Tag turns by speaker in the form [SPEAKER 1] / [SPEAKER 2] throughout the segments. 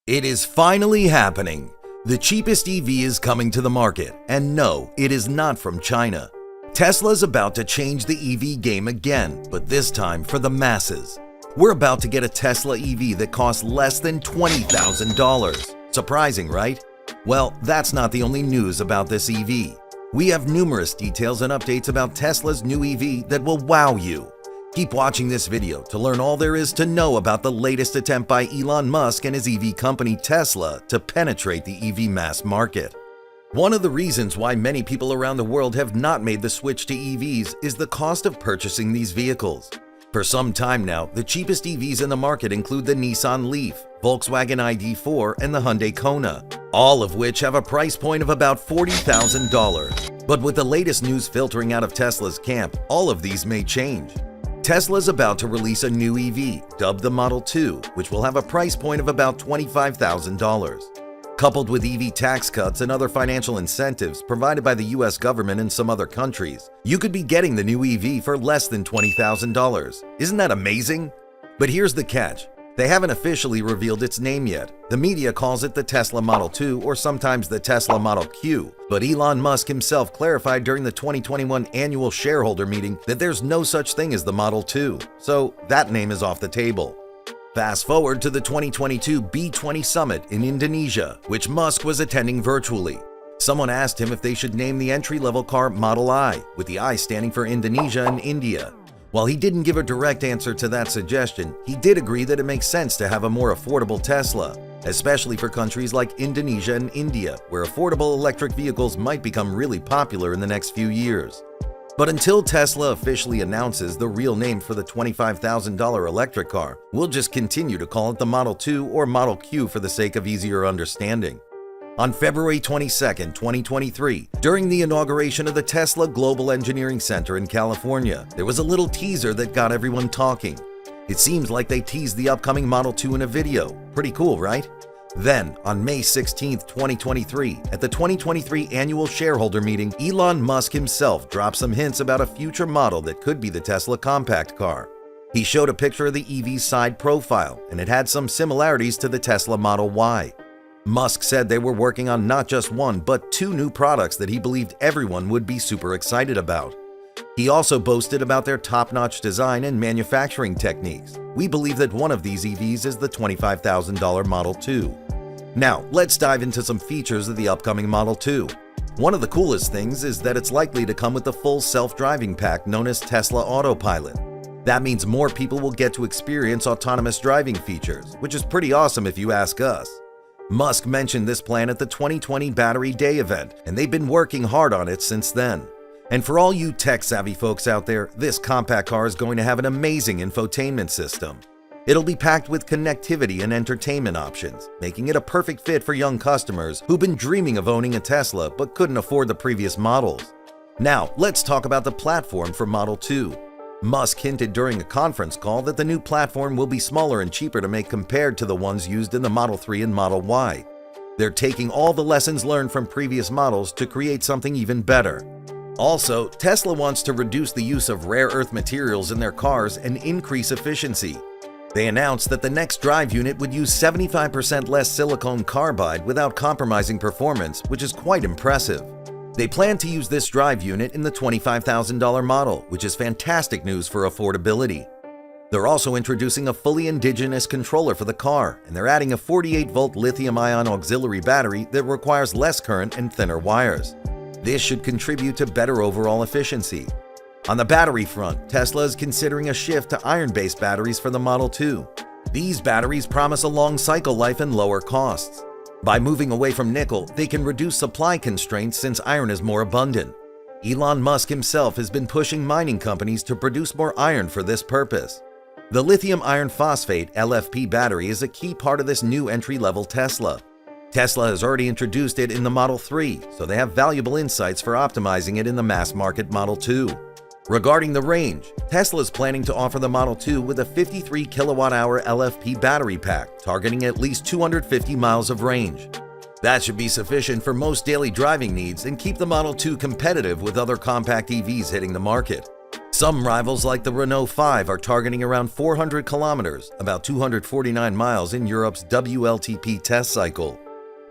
[SPEAKER 1] It is finally happening. The cheapest EV is coming to the market, and no, it is not from China. Tesla's about to change the EV game again, but this time for the masses. We're about to get a Tesla EV that costs less than $20,000. Surprising, right? Well, that's not the only news about this EV. We have numerous details and updates about Tesla's new EV that will wow you. Keep watching this video to learn all there is to know about the latest attempt by Elon Musk and his EV company Tesla to penetrate the EV mass market. One of the reasons why many people around the world have not made the switch to EVs is the cost of purchasing these vehicles. For some time now, the cheapest EVs in the market include the Nissan Leaf, Volkswagen ID.4, and the Hyundai Kona, all of which have a price point of about $40,000. But with the latest news filtering out of Tesla's camp, all of these may change. Tesla's about to release a new EV, dubbed the Model 2, which will have a price point of about $25,000. Coupled with EV tax cuts and other financial incentives provided by the US government and some other countries, you could be getting the new EV for less than $20,000. Isn't that amazing? But here's the catch. They haven't officially revealed its name yet. The media calls it the Tesla Model 2 or sometimes the Tesla Model Q, but Elon Musk himself clarified during the 2021 annual shareholder meeting that there's no such thing as the Model 2, so that name is off the table. Fast forward to the 2022 B20 Summit in Indonesia, which Musk was attending virtually. Someone asked him if they should name the entry-level car Model I, with the I standing for Indonesia and India. While he didn't give a direct answer to that suggestion, he did agree that it makes sense to have a more affordable Tesla, especially for countries like Indonesia and India, where affordable electric vehicles might become really popular in the next few years. But until Tesla officially announces the real name for the $25,000 electric car, we'll just continue to call it the Model 2 or Model Q for the sake of easier understanding. On February 22, 2023, during the inauguration of the Tesla Global Engineering Center in California, there was a little teaser that got everyone talking. It seems like they teased the upcoming Model 2 in a video. Pretty cool, right? Then, on May 16, 2023, at the 2023 annual shareholder meeting, Elon Musk himself dropped some hints about a future model that could be the Tesla compact car. He showed a picture of the EV's side profile, and it had some similarities to the Tesla Model Y. Musk said they were working on not just one, but two new products that he believed everyone would be super excited about. He also boasted about their top-notch design and manufacturing techniques. We believe that one of these EVs is the $25,000 Model 2. Now, let's dive into some features of the upcoming Model 2. One of the coolest things is that it's likely to come with the full self-driving pack known as Tesla Autopilot. That means more people will get to experience autonomous driving features, which is pretty awesome if you ask us. Musk mentioned this plan at the 2020 Battery Day event, and they've been working hard on it since then. And for all you tech-savvy folks out there, this compact car is going to have an amazing infotainment system. It'll be packed with connectivity and entertainment options, making it a perfect fit for young customers who've been dreaming of owning a Tesla but couldn't afford the previous models. Now, let's talk about the platform for Model 2. Musk hinted during a conference call that the new platform will be smaller and cheaper to make compared to the ones used in the Model 3 and Model Y. They're taking all the lessons learned from previous models to create something even better. Also, Tesla wants to reduce the use of rare earth materials in their cars and increase efficiency. They announced that the next drive unit would use 75% less silicon carbide without compromising performance, which is quite impressive. They plan to use this drive unit in the $25,000 model, which is fantastic news for affordability. They're also introducing a fully indigenous controller for the car, and they're adding a 48-volt lithium-ion auxiliary battery that requires less current and thinner wires. This should contribute to better overall efficiency. On the battery front, Tesla is considering a shift to iron-based batteries for the Model 2. These batteries promise a long cycle life and lower costs. By moving away from nickel, they can reduce supply constraints since iron is more abundant. Elon Musk himself has been pushing mining companies to produce more iron for this purpose. The lithium iron phosphate LFP battery is a key part of this new entry-level Tesla. Tesla has already introduced it in the Model 3, so they have valuable insights for optimizing it in the mass-market Model 2. Regarding the range, Tesla is planning to offer the Model 2 with a 53 kWh LFP battery pack, targeting at least 250 miles of range. That should be sufficient for most daily driving needs and keep the Model 2 competitive with other compact EVs hitting the market. Some rivals like the Renault 5 are targeting around 400 kilometers, about 249 miles in Europe's WLTP test cycle.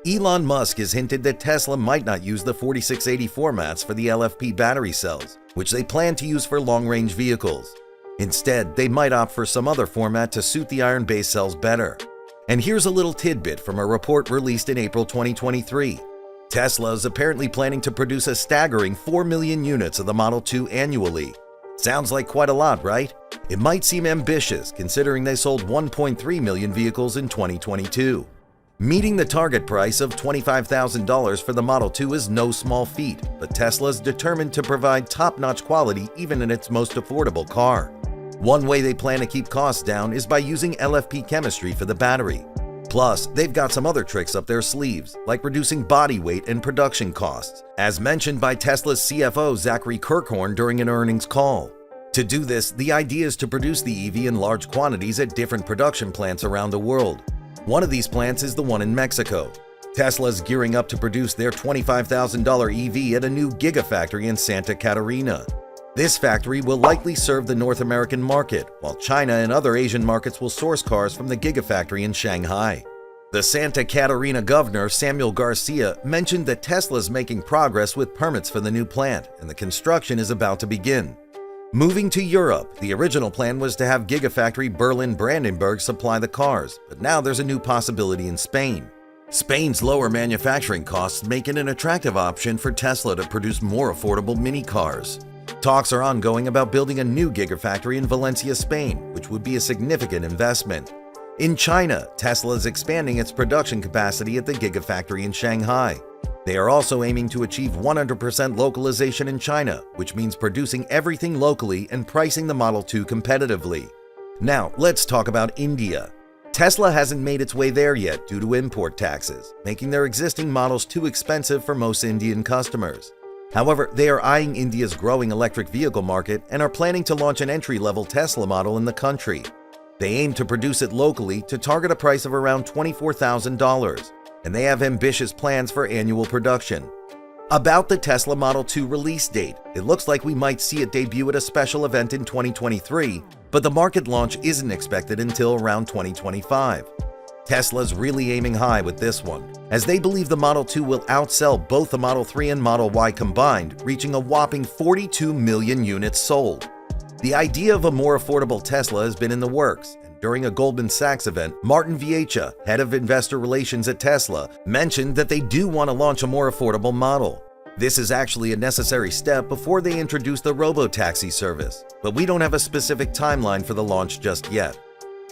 [SPEAKER 1] Elon Musk has hinted that Tesla might not use the 4680 formats for the LFP battery cells, which they plan to use for long-range vehicles. Instead, they might opt for some other format to suit the iron-based cells better. And here's a little tidbit from a report released in April 2023. Tesla is apparently planning to produce a staggering 4 million units of the Model 2 annually. Sounds like quite a lot, right? It might seem ambitious considering they sold 1.3 million vehicles in 2022. Meeting the target price of $25,000 for the Model 2 is no small feat, but Tesla is determined to provide top-notch quality even in its most affordable car. One way they plan to keep costs down is by using LFP chemistry for the battery. Plus, they've got some other tricks up their sleeves, like reducing body weight and production costs, as mentioned by Tesla's CFO Zachary Kirkhorn during an earnings call. To do this, the idea is to produce the EV in large quantities at different production plants around the world. One of these plants is the one in Mexico. Tesla's gearing up to produce their $25,000 EV at a new gigafactory in Santa Catarina. This factory will likely serve the North American market, while China and other Asian markets will source cars from the gigafactory in Shanghai. The Santa Catarina governor, Samuel Garcia, mentioned that Tesla is making progress with permits for the new plant, and the construction is about to begin. Moving to Europe, the original plan was to have Gigafactory Berlin-Brandenburg supply the cars, but now there's a new possibility in Spain. Spain's lower manufacturing costs make it an attractive option for Tesla to produce more affordable mini cars. Talks are ongoing about building a new Gigafactory in Valencia, Spain, which would be a significant investment. In China, Tesla is expanding its production capacity at the Gigafactory in Shanghai. They are also aiming to achieve 100% localization in China, which means producing everything locally and pricing the Model 2 competitively. Now, let's talk about India. Tesla hasn't made its way there yet due to import taxes, making their existing models too expensive for most Indian customers. However, they are eyeing India's growing electric vehicle market and are planning to launch an entry-level Tesla model in the country. They aim to produce it locally to target a price of around $24,000. And they have ambitious plans for annual production. About the Tesla Model 2 release date, it looks like we might see it debut at a special event in 2023, but the market launch isn't expected until around 2025. Tesla's really aiming high with this one, as they believe the Model 2 will outsell both the Model 3 and Model Y combined, reaching a whopping 42 million units sold. The idea of a more affordable Tesla has been in the works. During a Goldman Sachs event, Martin Viecha, head of investor relations at Tesla, mentioned that they do want to launch a more affordable model. This is actually a necessary step before they introduce the robo-taxi service, but we don't have a specific timeline for the launch just yet.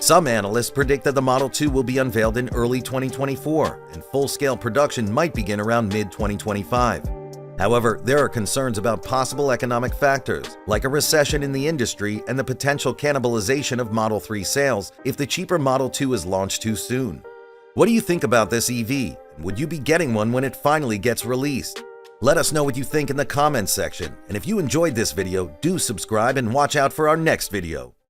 [SPEAKER 1] Some analysts predict that the Model 2 will be unveiled in early 2024, and full-scale production might begin around mid-2025. However, there are concerns about possible economic factors, like a recession in the industry and the potential cannibalization of Model 3 sales if the cheaper Model 2 is launched too soon. What do you think about this EV? Would you be getting one when it finally gets released? Let us know what you think in the comments section, and if you enjoyed this video, do subscribe and watch out for our next video.